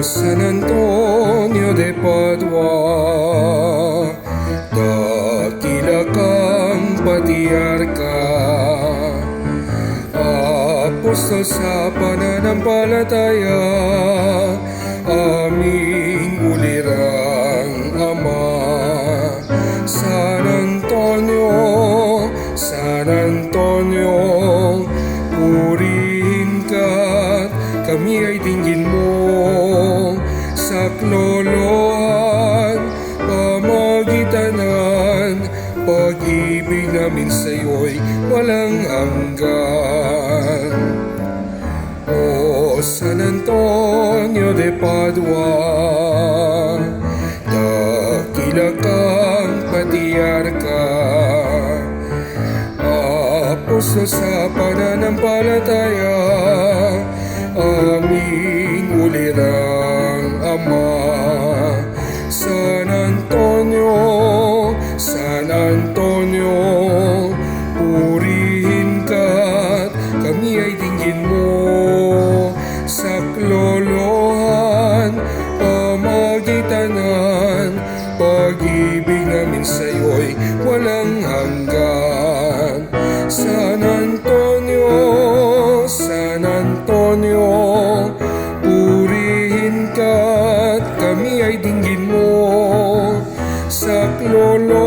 San Antonio de Padua, dakila kang patriarka, apostol sa pananampalataya, aming ulirang ama. San Antonio, San Antonio, purihin ka't kami ay dinggin mo. Saklolohan, pamagitanan, pag-ibig namin sa'yo'y walang hanggan. O San Antonio de Padua, dakila kang patriarka, apostol sa pananampalataya, aming ulirang ama. San Antonio, San Antonio, purihin ka't kami ay dinggin mo. Saklolohan, pamagitanan, pag-ibig namin sa'yo'y walang hanggan. San Antonio, San Antonio, purihin ka't kami ay dinggin mo. Saklolohan,